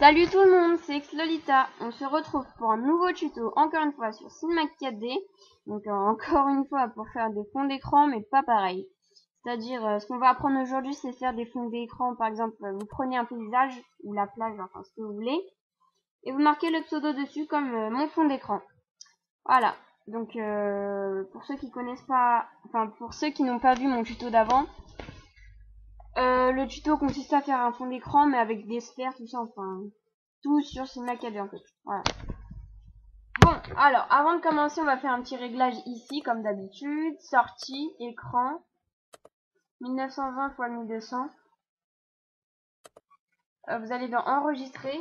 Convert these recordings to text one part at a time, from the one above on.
Salut tout le monde, c'est Xlolita. On se retrouve pour un nouveau tuto, encore une fois sur Cinemax 4D. Donc encore une fois pour faire des fonds d'écran, mais pas pareil. C'est-à-dire, ce qu'on va apprendre aujourd'hui, c'est faire des fonds d'écran. Par exemple, vous prenez un paysage ou la plage, enfin ce que vous voulez, et vous marquez le pseudo dessus comme mon fond d'écran. Voilà. Donc pour ceux qui connaissent pas, enfin pour ceux qui n'ont pas vu mon tuto d'avant, le tuto consiste à faire un fond d'écran, mais avec des sphères, tout ça, enfin tout sur Cinemax 4D en fait. Voilà. Bon, alors, avant de commencer, on va faire un petit réglage ici, comme d'habitude. Sortie, écran, 1920 x 1200. Vous allez dans enregistrer.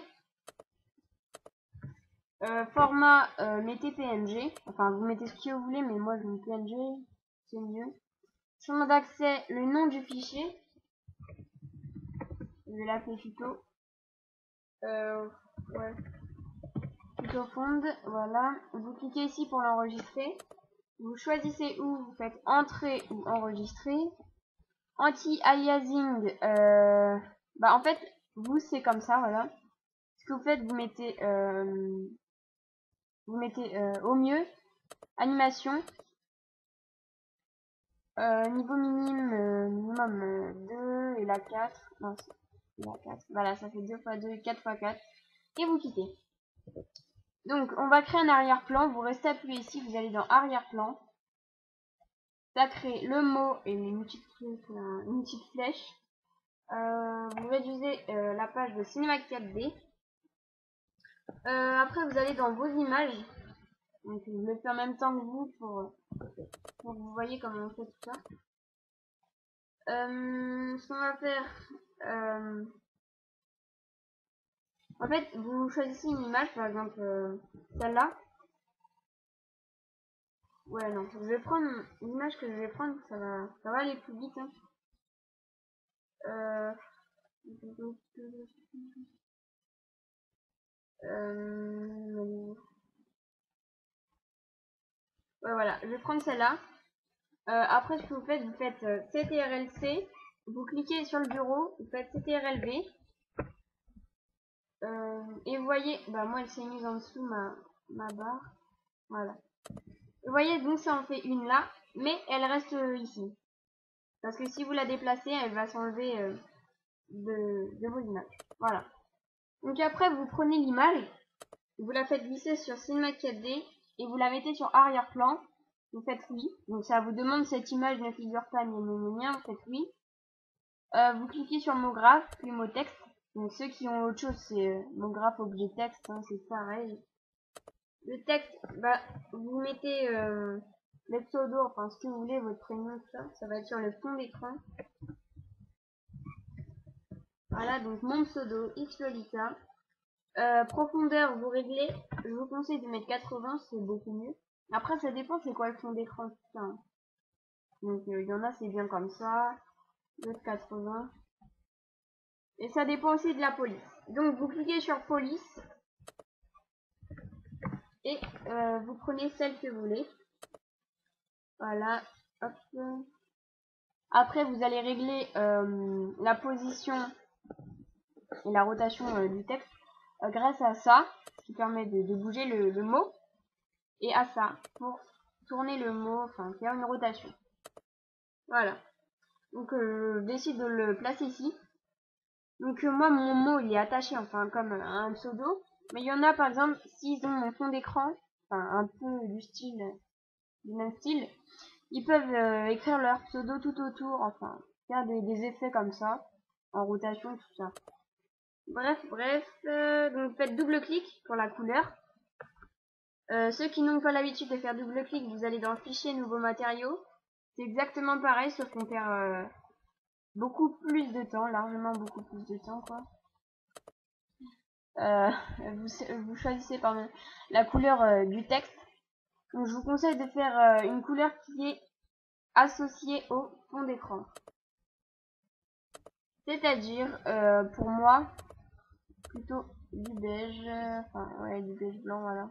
Format, mettez PNG. Enfin, vous mettez ce que vous voulez, mais moi je mets PNG, c'est mieux. Champ d'accès, le nom du fichier. Je vais l'appeler tuto. Ouais. Tuto fond, voilà. Vous cliquez ici pour l'enregistrer. Vous choisissez où, vous faites entrée ou enregistrer. Anti-aliasing, bah en fait, vous c'est comme ça, voilà. Ce que vous faites, vous mettez au mieux, animation, niveau minimum 2 et la 4, non, la 4, voilà, ça fait 2 x 2, 4 x 4, et vous quittez. Donc, on va créer un arrière-plan, vous restez appuyé ici, vous allez dans arrière-plan, ça crée le mot et une petite flèche. Vous réduisez la page de Cinemax 4D. Après, vous allez dans vos images. Donc, je le fais en même temps que vous pour que vous voyez comment on fait tout ça. Ce qu'on va faire, en fait, vous choisissez une image, par exemple celle-là. Ouais, non, je vais prendre l'image que je vais prendre, ça va aller plus vite. Hein. Ouais, voilà, je vais prendre celle-là. Après, ce que vous faites CTRL-C, vous cliquez sur le bureau, vous faites CTRL-V, et vous voyez, bah moi elle s'est mise en dessous ma barre, voilà. Vous voyez, donc ça en fait une là, mais elle reste ici. Parce que si vous la déplacez, elle va s'enlever de vos images. Voilà. Donc après, vous prenez l'image, vous la faites glisser sur Cinemax 4D, et vous la mettez sur arrière-plan. Vous faites oui. Donc ça vous demande cette image ne figure pas, vous faites oui. Vous cliquez sur mot graphe, puis mot texte. Donc ceux qui ont autre chose, c'est mot graphe, objet texte, hein, c'est pareil. Le texte, bah vous mettez le pseudo, enfin ce que vous voulez, votre prénom, tout ça. Ça va être sur le fond d'écran. Voilà, donc mon pseudo, Xlolita. Profondeur, vous réglez. Je vous conseille de mettre 80, c'est beaucoup mieux. Après, ça dépend c'est quoi le fond d'écran. Donc il y en a, c'est bien comme ça. D'autres 80. Et ça dépend aussi de la police. Donc vous cliquez sur police. Et vous prenez celle que vous voulez. Voilà. Hop. Après, vous allez régler la position et la rotation du texte grâce à ça, ce qui permet de bouger le mot, et à ça, pour tourner le mot, enfin faire une rotation. Voilà. Donc je décide de le placer ici. Donc moi, mon mot, il est attaché, enfin comme un pseudo. Mais il y en a, par exemple, s'ils ont mon fond d'écran, enfin un peu du même style, ils peuvent écrire leur pseudo tout autour, enfin faire des effets comme ça, en rotation, tout ça. Bref, donc faites double-clic pour la couleur. Ceux qui n'ont pas l'habitude de faire double-clic, vous allez dans Fichier, Nouveaux matériaux. C'est exactement pareil, sauf qu'on perd beaucoup plus de temps, largement beaucoup plus de temps, quoi. Vous choisissez pardon, la couleur du texte. Donc je vous conseille de faire une couleur qui est associée au fond d'écran. C'est-à-dire, pour moi, plutôt du beige, enfin ouais, du beige blanc, voilà.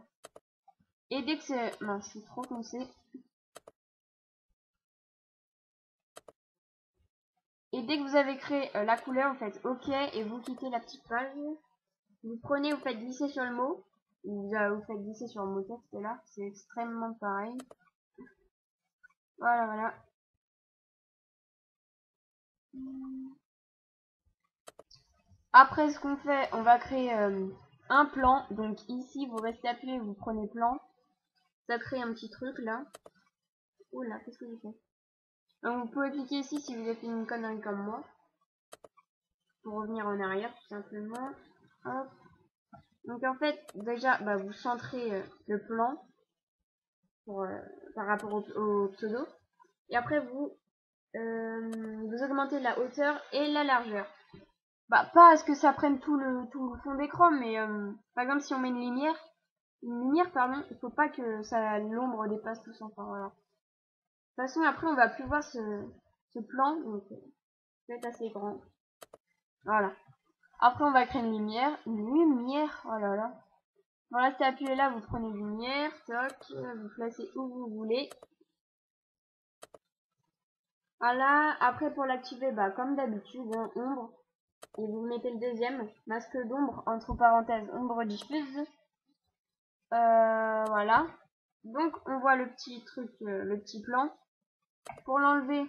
Et dès que c'est... Non, c'est trop foncé. Et dès que vous avez créé la couleur, vous faites OK et vous quittez la petite page. Vous prenez, vous faites glisser sur le mot. Vous faites glisser sur le mot texte là. C'est extrêmement pareil. Voilà, voilà. Après, ce qu'on fait, on va créer un plan. Donc ici, vous restez appuyé, vous prenez plan. Ça crée un petit truc là. Oula, qu'est-ce que j'ai fait? Donc vous pouvez cliquer ici si vous avez fait une connerie comme moi. Pour revenir en arrière, tout simplement. Hop. Donc en fait, déjà, bah, vous centrez le plan pour, par rapport au pseudo. Et après, vous augmentez la hauteur et la largeur. Bah, pas à ce que ça prenne tout le fond d'écran, mais par exemple, si on met une lumière, pardon, il faut pas que l'ombre dépasse tout ça. Enfin, voilà. De toute façon, après, on va plus voir ce plan, donc ça va être assez grand. Voilà. Après, on va créer une lumière. Oh là là. Voilà, c'est appuyé là, vous prenez une lumière, toc, vous placez où vous voulez. Voilà, après pour l'activer, bah comme d'habitude, hein, ombre. Et vous mettez le deuxième, masque d'ombre, entre parenthèses, ombre diffuse. Voilà. Donc on voit le petit truc, le petit plan. Pour l'enlever,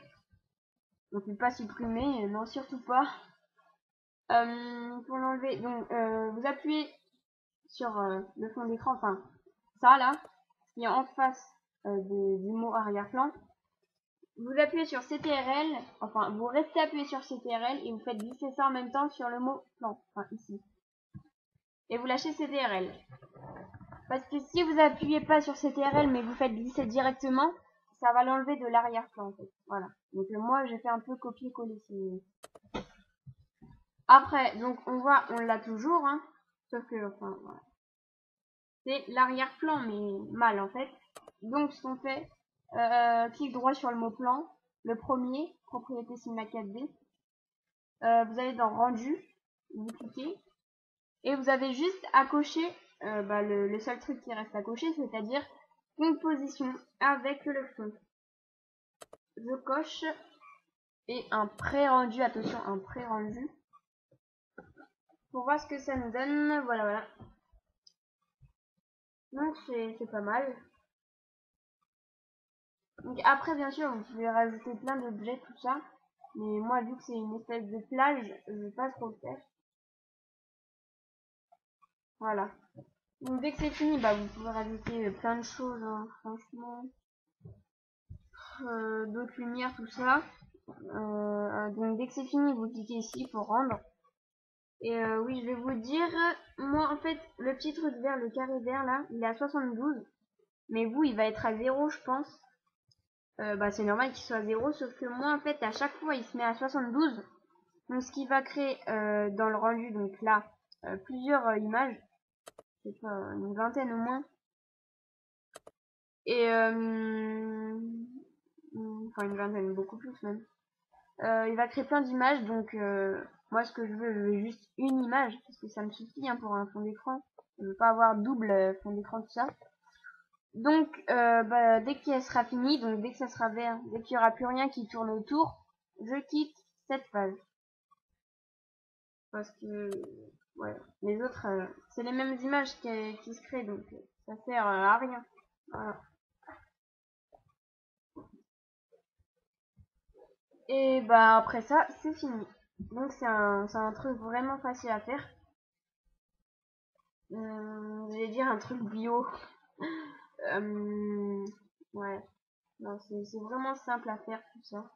on ne peut pas supprimer, non surtout pas. Pour l'enlever, donc vous appuyez sur le fond d'écran, enfin ça là, qui est en face du mot arrière-plan. Vous appuyez sur CTRL, enfin vous restez appuyé sur CTRL et vous faites glisser ça en même temps sur le mot plan, enfin ici. Et vous lâchez CTRL. Parce que si vous appuyez pas sur CTRL mais vous faites glisser directement, ça va l'enlever de l'arrière-plan en fait. Voilà. Donc moi j'ai fait un peu copier-coller. Après, donc on l'a toujours, hein. Sauf que, enfin voilà. C'est l'arrière-plan mais mal en fait. Donc ce qu'on fait, clic droit sur le mot plan, le premier, propriété Cinema 4D. Vous allez dans rendu, vous cliquez et vous avez juste à cocher le seul truc qui reste à cocher, c'est-à-dire composition avec le fond. Je coche et un pré-rendu, attention, un pré-rendu pour voir ce que ça nous donne. Voilà, voilà. Donc c'est pas mal. Donc après bien sûr vous pouvez rajouter plein d'objets, tout ça, mais moi vu que c'est une espèce de plage, je vais pas trop le faire. Voilà. Donc dès que c'est fini, bah vous pouvez rajouter plein de choses, hein, franchement. D'autres lumières, tout ça. Donc dès que c'est fini, vous cliquez ici pour rendre. Et oui, je vais vous dire, moi en fait, le petit truc vert, le carré vert là, il est à 72. Mais vous, il va être à 0, je pense. Bah c'est normal qu'il soit à 0, sauf que moi en fait, à chaque fois, il se met à 72. Donc ce qui va créer dans le rendu, donc là, plusieurs images. C'est pas une vingtaine au moins. Et enfin une vingtaine, beaucoup plus même. Il va créer plein d'images, donc moi ce que je veux juste une image, parce que ça me suffit hein, pour un fond d'écran. Je veux pas avoir double fond d'écran, tout ça. Donc dès qu'elle sera finie, donc dès que ça sera vert, dès qu'il n'y aura plus rien qui tourne autour, je quitte cette phase. Parce que ouais, les autres, c'est les mêmes images qui se créent, donc ça sert à rien. Voilà. Et bah après ça, c'est fini. Donc c'est un truc vraiment facile à faire. J'allais dire un truc bio. Ouais, non, c'est vraiment simple à faire tout ça.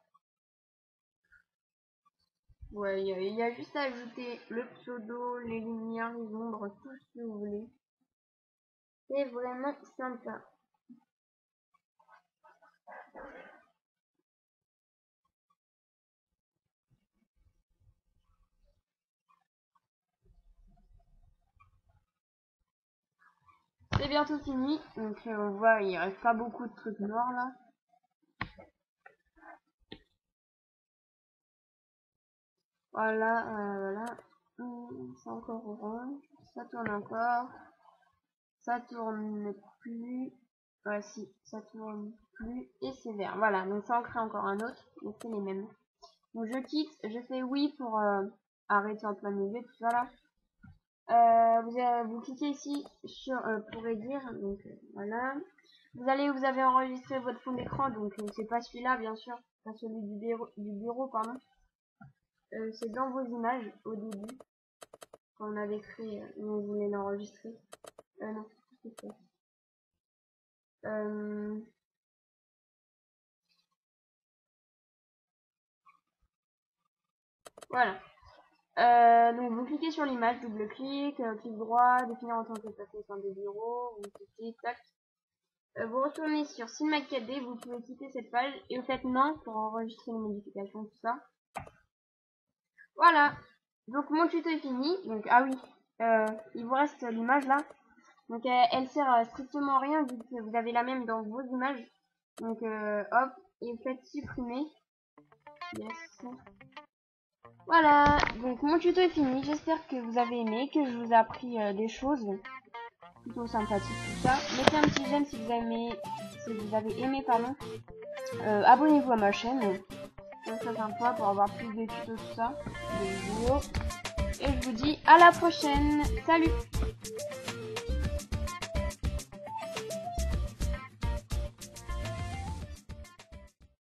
Ouais, il y a juste à ajouter le pseudo, les lumières, les ombres, tout ce que vous voulez. C'est vraiment sympa. C'est bientôt fini, donc on voit il reste pas beaucoup de trucs noirs là. Voilà, voilà. C'est encore orange. Ça tourne encore. Ça tourne plus. Ouais, si, ça tourne plus. Et c'est vert. Voilà, donc ça en crée encore un autre. Mais c'est les mêmes. Donc je quitte. Je fais oui pour arrêter en plein milieu, tout ça là. vous cliquez ici sur pour réduire, donc voilà. Vous avez enregistré votre fond d'écran, donc c'est pas celui-là bien sûr, pas celui du bureau pardon. C'est dans vos images au début, quand on avait créé, on voulait l'enregistrer. Non, c'est ça. Voilà. Donc vous cliquez sur l'image, double-clic, clic droit, définir en tant que plateforme de bureau, vous cliquez, tac. Vous retournez sur CinemaCAD, vous pouvez quitter cette page et vous faites non pour enregistrer les modifications, tout ça. Voilà. Donc mon tuto est fini. Donc ah oui, il vous reste l'image là. Donc elle sert strictement à rien vu que vous avez la même dans vos images. Donc hop, et vous faites supprimer. Yes. Voilà, donc mon tuto est fini. J'espère que vous avez aimé, que je vous ai appris des choses plutôt sympathiques, tout ça. Mettez un petit j'aime si vous avez aimé, pardon. Abonnez-vous à ma chaîne. C'est très sympa pour avoir plus de tutos, tout ça, des vidéos. Et je vous dis à la prochaine. Salut!